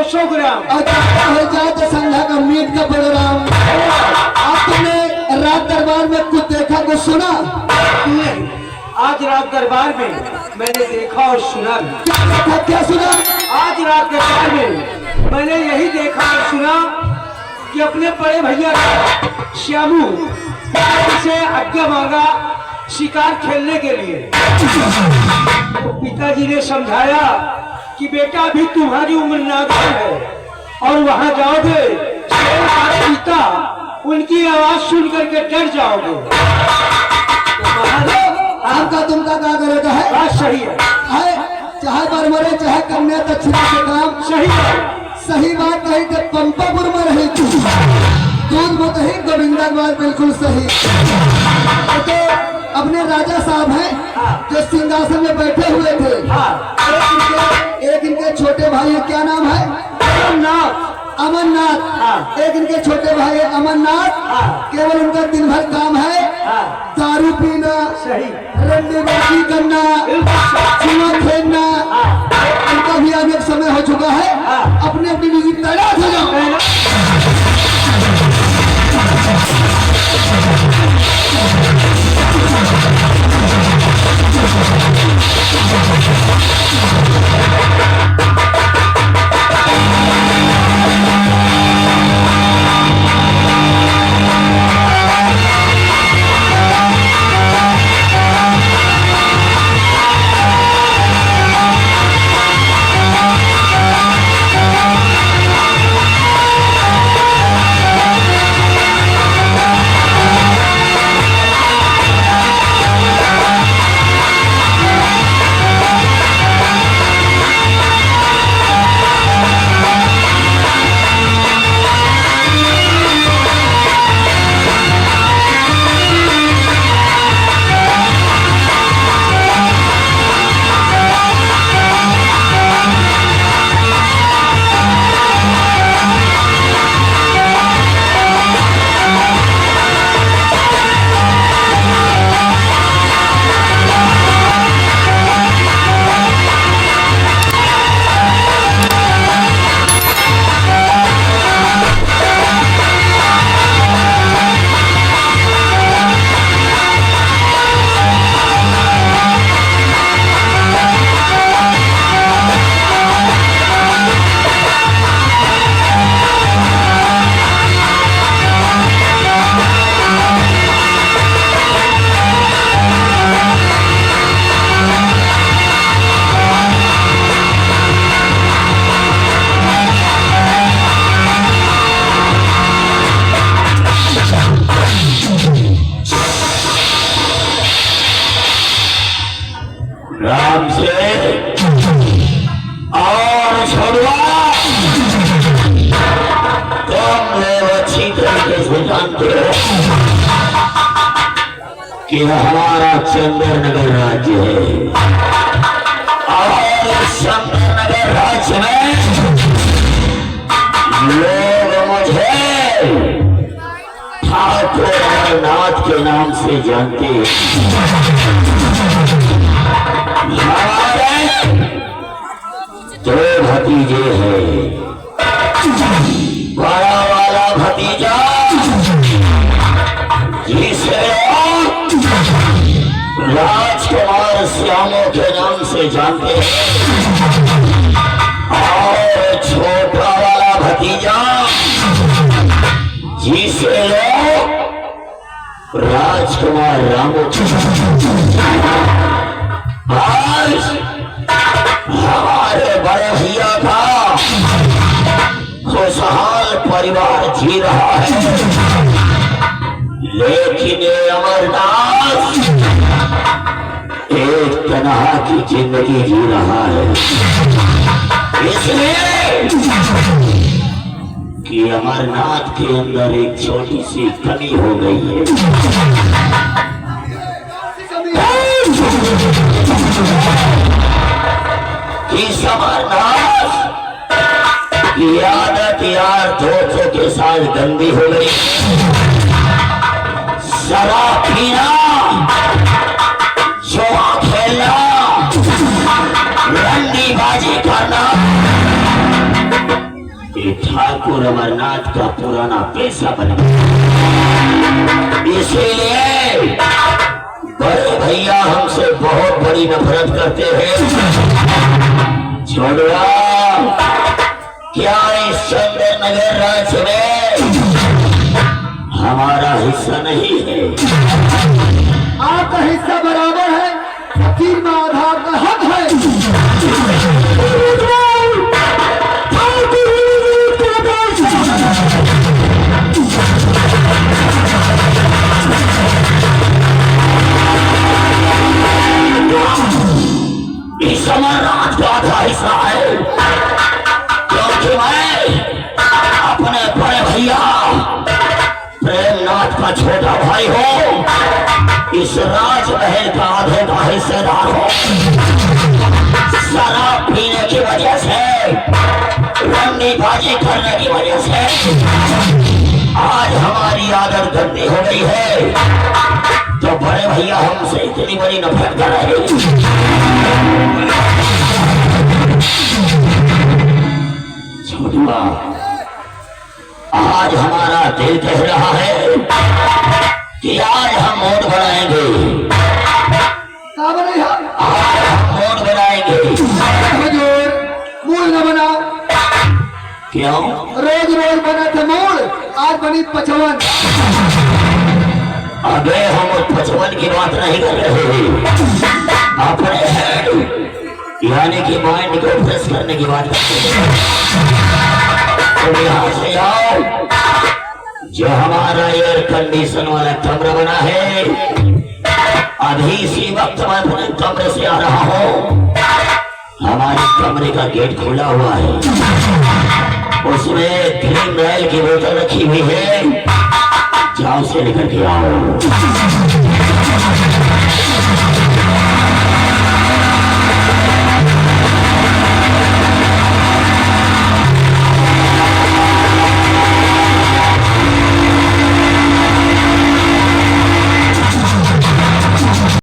200 ग्राम। हो जाए तो संघा का मीट का प्रोग्राम। आप तुमने रात दरबार में कुछ देखा कुछ सुना? नहीं, आज रात दरबार में मैंने देखा और सुना भी। क्या सुना? आज रात दरबार में मैंने यही देखा और सुना कि अपने बड़े भैया श्यामू से आज्ञा मांगा शिकार खेलने के लिए। तो पिताजी ने समझाया कि बेटा अभी तुम्हारी उम्र नाजुक है और वहां जाओगे शेर का पिता उनकी आवाज सुन करके डर जाओगे। तो आपका तुमका क्या करेगा है? बात सही है, चाहे बरमरे चाहे कन्या दक्षिणा के काम सही है। सही बात कही कि पंपापुर में रही दूध मत ही गोविंदाबाद बिल्कुल सही। तो अपने राजा साहब हैं जो सिंहासन में बैठे हुए थे। एक इनके छोटे भाई क्या नाम है? अमरनाथ। एक इनके छोटे भाई अमरनाथ। केवल उनका दिन भर काम है दारू पीना, रंडेबाजी करना, जुआ खेलना। उनका भी आने का समय हो चुका है। अपने अपनी निजी तैयार हो जाओ। राम से और छोड़वा तुम लोग अच्छी तरीके से जानते हो कि हमारा चंद्रनगर राज्य है और चंद्रनगर राज्य में लोग मुझे ठाकुर अमरनाथ के नाम से जानते हैं। हमारे दो भतीजे हैं। बड़ा वाला भतीजा जिसे राजकुमार श्यामो के नाम से जानते हैं और छोटा वाला भतीजा जिसे राजकुमार रामो आज हमारे बड़े भैया का खुशहाल परिवार जी रहा है, लेकिन ये अमरनाथ एक तनहा की जिंदगी जी रहा है, इसलिए कि अमरनाथ के अंदर एक छोटी सी कमी हो गई है। इस अमरनाथ की आदत यार दोस्तों के साथ गंदी हो गई। शराब पीना, जुआ खेलना, रंडीबाजी करना, ठाकुर अमरनाथ का पुराना पेशा बन गया। इसीलिए बड़े भैया हमसे बहुत बड़ी नफरत करते हैं। छोड़वा, क्या इस चंद्र नगर राज्य में हमारा हिस्सा नहीं है? आपका हिस्सा बराबर है, फकीर में आधार का हक है। इस अमरनाथ का आधा हिस्सा है, क्योंकि मैं अपने बड़े भैया प्रेमनाथ का छोटा भाई हूँ। इस राजमहल का आधे का हिस्सेदार हूँ। शराब पीने की वजह से, रंगीबाजी करने की वजह से आज हमारी आदत गंदी हो गई है, तो बड़े भैया हमसे इतनी बड़ी नफरत कर रहे हैं। छोटुआ, आज हमारा दिल कह रहा है कि आज हम मोड़ बनाएंगे। क्या बनेगा? आज हम मोड़ बनाएंगे। हुजूर, मूल न बनाओ। क्यों? रोज रोज बना था मूल, आज बनी 55। अबे हम 55 की बात नहीं कर रहे हैं, अपने हेड यानी कि माइंड को फ्रेश करने की बात करते हैं। तो यहाँ से आओ, जो हमारा एयर कंडीशन वाला कमरा बना है, अभी इसी वक्त मैं अपने कमरे से आ रहा हूँ। हमारे कमरे का गेट खुला हुआ है, उसमें ग्रीन रॉयल की बोतल रखी हुई है, जाओ से लेकर के आओ।